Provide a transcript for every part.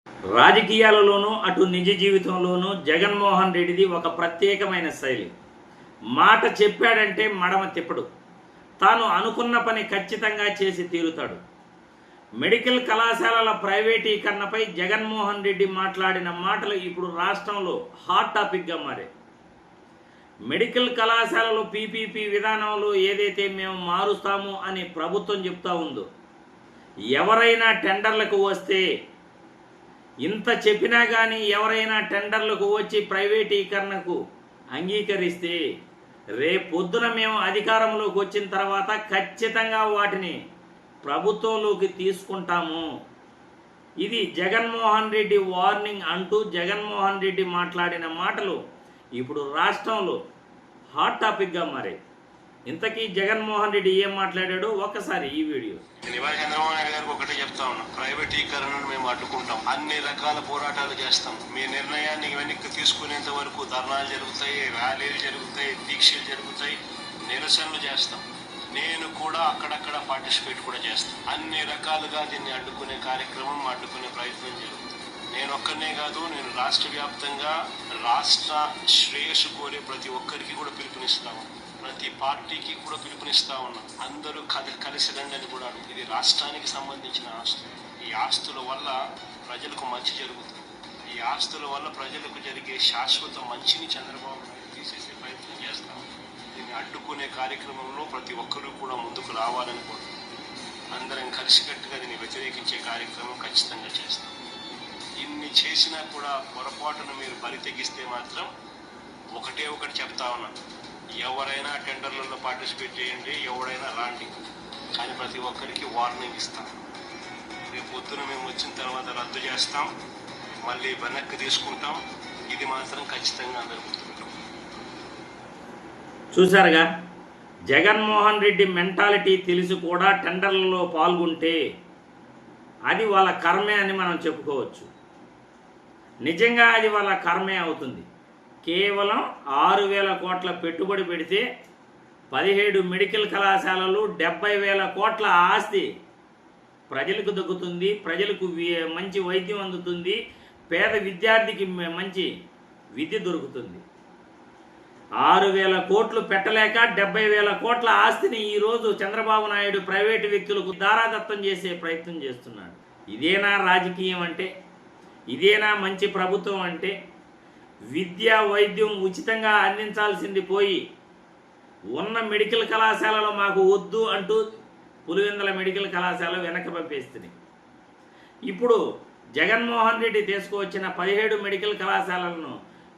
రాజకీయాలలోనూ అటు నిజ జీవితంలోనూ జగన్మోహన్ రెడ్డిది ఒక ప్రత్యేకమైన శైలి. మాట చెప్పాడంటే మడమ తిప్పడు. తాను అనుకున్న పని ఖచ్చితంగా చేసి తీరుతాడు. మెడికల్ కళాశాలల ప్రైవేటీకరణపై జగన్మోహన్ రెడ్డి మాట్లాడిన మాటలు ఇప్పుడు రాష్ట్రంలో హాట్ టాపిక్గా మారాయి. మెడికల్ కళాశాలలు పీపీపీ విధానంలో ఏదైతే మేము మారుస్తాము అని ప్రభుత్వం చెప్తా ఉందో, ఎవరైనా టెండర్లకు వస్తే, ఇంత చెప్పినా కానీ ఎవరైనా టెండర్లకు వచ్చి ప్రైవేటీకరణకు అంగీకరిస్తే రేపొద్దున మేము అధికారంలోకి వచ్చిన తర్వాత ఖచ్చితంగా వాటిని ప్రభుత్వంలోకి తీసుకుంటాము. ఇది జగన్మోహన్ రెడ్డి వార్నింగ్ అంటూ జగన్మోహన్ రెడ్డి మాట్లాడిన మాటలు ఇప్పుడు రాష్ట్రంలో హాట్ టాపిక్గా మారాయి. ఇంతకీ జగన్మోహన్ రెడ్డి ఏం మాట్లాడాడో ఒక్కసారి ఈ వీడియో. చంద్రబాబు నాయుడు గారికి ఒకటే చెప్తా ఉన్నాం, ప్రైవేటీకరణను మేము అడ్డుకుంటాం, అన్ని రకాల పోరాటాలు చేస్తాం. మీ నిర్ణయాన్ని వెనక్కి తీసుకునేంత వరకు ధర్నాలు జరుగుతాయి, ర్యాలీలు జరుగుతాయి, దీక్షలు జరుగుతాయి, నిరసనలు చేస్తాం. నేను కూడా అక్కడక్కడ పార్టిసిపేట్ కూడా చేస్తాను. అన్ని రకాలుగా దీన్ని అడ్డుకునే కార్యక్రమం, అడ్డుకునే ప్రయత్నం జరుగుతుంది. నేను ఒక్కనే కాదు, నేను రాష్ట్ర వ్యాప్తంగా రాష్ట్ర శ్రేయస్సు కోరే ప్రతి ఒక్కరికి కూడా పిలుపునిస్తాము. ప్రతి పార్టీకి కూడా పిలుపునిస్తా ఉన్నాం. అందరూ కలిసి రండి అని కూడా. ఇది రాష్ట్రానికి సంబంధించిన ఆస్తులు. ఈ ఆస్తుల వల్ల ప్రజలకు మంచి జరుగుతుంది. ఈ ఆస్తుల వల్ల ప్రజలకు జరిగే శాశ్వత మంచిని చంద్రబాబు నాయుడు తీసేసే ప్రయత్నం చేస్తాం. దీన్ని అడ్డుకునే కార్యక్రమంలో ప్రతి ఒక్కరూ కూడా ముందుకు రావాలని కూడా అందరం కలిసికట్టుగా దీన్ని వ్యతిరేకించే కార్యక్రమం ఖచ్చితంగా చేస్తాం. ఇన్ని చేసినా కూడా పొరపాటును మీరు బరి తెగిస్తే మాత్రం ఒకటి చెప్తా ఉన్నాను, ఎవరైనా టెండర్లలో పార్టిసిపేట్ చేయండి, ఎవరైనా రాండి, కానీ ప్రతి ఒక్కరికి వార్నింగ్ ఇస్తాం. రేపు పొద్దున మేము వచ్చిన తర్వాత రద్దు చేస్తాం, మళ్ళీ వెనక్కి తీసుకుంటాం. ఇది మాత్రం ఖచ్చితంగా అందరూ గుర్తుపెట్టుకుంటాం. చూసారుగా, జగన్మోహన్ రెడ్డి మెంటాలిటీ తెలిసి కూడా టెండర్లలో పాల్గొంటే అది వాళ్ళ కర్మే అని మనం చెప్పుకోవచ్చు. నిజంగా అది వాళ్ళ కర్మే అవుతుంది. కేవలం 6,000 కోట్ల పెట్టుబడి పెడితే 17 మెడికల్ కళాశాలలు, 70,000 కోట్ల ఆస్తి ప్రజలకు దక్కుతుంది. ప్రజలకు మంచి వైద్యం అందుతుంది. పేద విద్యార్థికి మంచి విద్య దొరుకుతుంది. 6,000 కోట్లు పెట్టలేక 70,000 కోట్ల ఆస్తిని ఈరోజు చంద్రబాబు నాయుడు ప్రైవేటు వ్యక్తులకు దారాదత్తం చేసే ప్రయత్నం చేస్తున్నాడు. ఇదేనా రాజకీయం అంటే? ఇదేనా మంచి ప్రభుత్వం అంటే? విద్య, వైద్యం ఉచితంగా అందించాల్సింది పోయి ఉన్న మెడికల్ కళాశాలలో మాకు వద్దు అంటూ పులివెందుల మెడికల్ కళాశాల వెనక్కి పంపేస్తుంది. ఇప్పుడు జగన్మోహన్ రెడ్డి తీసుకువచ్చిన 17 మెడికల్ కళాశాలలను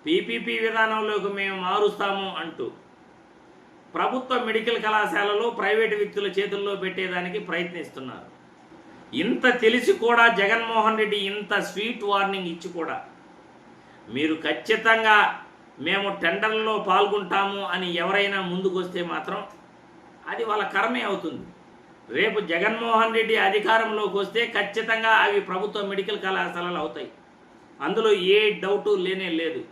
పీపీపీ విధానంలోకి మేము మారుస్తాము అంటూ ప్రభుత్వ మెడికల్ కళాశాలలో ప్రైవేటు వ్యక్తుల చేతుల్లో పెట్టేదానికి ప్రయత్నిస్తున్నారు. ఇంత తెలిసి కూడా జగన్మోహన్ రెడ్డి ఇంత స్వీట్ వార్నింగ్ ఇచ్చి కూడా మీరు ఖచ్చితంగా మేము టెండర్లలో పాల్గొంటాము అని ఎవరైనా ముందుకు వస్తే మాత్రం అది వాళ్ళ కర్మే అవుతుంది. రేపు జగన్మోహన్ రెడ్డి అధికారంలోకి వస్తే ఖచ్చితంగా అవి ప్రభుత్వ మెడికల్ కళాశాలలు అవుతాయి. అందులో ఏ డౌటు లేనే లేదు.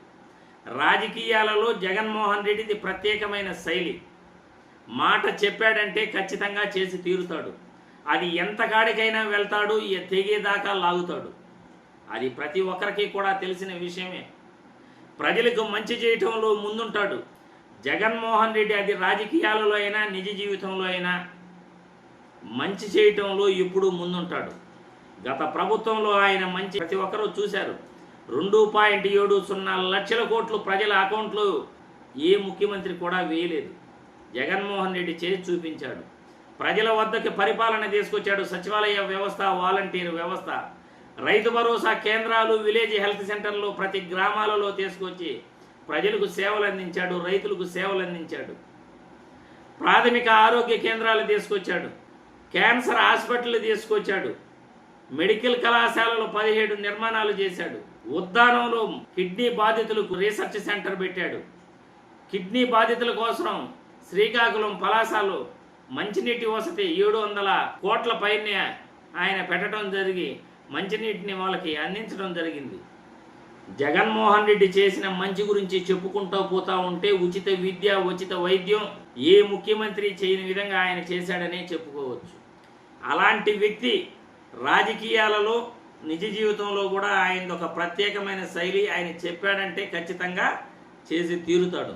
రాజకీయాలలో జగన్మోహన్ రెడ్డిది ప్రత్యేకమైన శైలి. మాట చెప్పాడంటే ఖచ్చితంగా చేసి తీరుతాడు. అది ఎంత కాడికైనా వెళ్తాడు, తెగేదాకా లాగుతాడు. అది ప్రతి ఒక్కరికి కూడా తెలిసిన విషయమే. ప్రజలకు మంచి చేయటంలో ముందుంటాడు జగన్మోహన్ రెడ్డి. అది రాజకీయాలలో అయినా నిజ జీవితంలో అయినా మంచి చేయటంలో ఎప్పుడూ ముందుంటాడు. గత ప్రభుత్వంలో ఆయన మంచి ప్రతి ఒక్కరూ చూశారు. 2.70 లక్షల కోట్లు ప్రజల అకౌంట్లో ఏ ముఖ్యమంత్రి కూడా వేయలేదు. జగన్మోహన్ రెడ్డి చేసి చూపించాడు. ప్రజల వద్దకి పరిపాలన తీసుకొచ్చాడు. సచివాలయ వ్యవస్థ, వాలంటీర్ వ్యవస్థ, రైతు భరోసా కేంద్రాలు, విలేజ్ హెల్త్ సెంటర్లు ప్రతి గ్రామాలలో తీసుకొచ్చి ప్రజలకు సేవలు అందించాడు, రైతులకు సేవలు అందించాడు. ప్రాథమిక ఆరోగ్య కేంద్రాలు తీసుకొచ్చాడు, క్యాన్సర్ హాస్పిటల్ తీసుకొచ్చాడు, మెడికల్ కళాశాలలో 17 నిర్మాణాలు చేశాడు. ఉద్దానంలో కిడ్నీ బాధితులకు రీసెర్చ్ సెంటర్ పెట్టాడు. కిడ్నీ బాధితుల కోసం శ్రీకాకుళం పలాసలో మంచినీటి వసతి 700 కోట్ల పైన ఆయన పెట్టడం జరిగి మంచినీటిని వాళ్ళకి అందించడం జరిగింది. జగన్మోహన్ రెడ్డి చేసిన మంచి గురించి చెప్పుకుంటూ పోతా ఉంటే ఉచిత విద్య, ఉచిత వైద్యం ఏ ముఖ్యమంత్రి చేయని విధంగా ఆయన చేశాడనే చెప్పుకోవచ్చు. అలాంటి వ్యక్తి రాజకీయాలలో నిజ జీవితంలో కూడా ఆయనది ఒక ప్రత్యేకమైన శైలి. ఆయన చెప్పాడంటే ఖచ్చితంగా చేసి తీరుతాడు.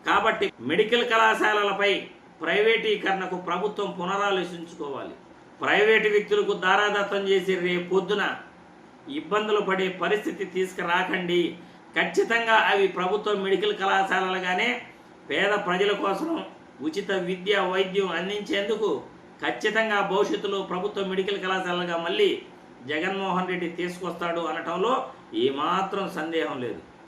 కాబట్టి మెడికల్ కళాశాలలపై ప్రైవేటీకరణకు ప్రభుత్వం పునరాలోచించుకోవాలి. ప్రైవేటు వ్యక్తులకు దారాదత్తం చేసి రేపొద్దున ఇబ్బందులు పడే పరిస్థితి తీసుకురాకండి. ఖచ్చితంగా అవి ప్రభుత్వ మెడికల్ కళాశాలలుగానే పేద ప్రజల కోసం ఉచిత విద్య వైద్యం అందించేందుకు ఖచ్చితంగా భవిష్యత్తులో ప్రభుత్వ మెడికల్ కళాశాలగా మళ్ళీ జగన్మోహన్ రెడ్డి తీసుకొస్తాడు అనటంలో ఏమాత్రం సందేహం లేదు.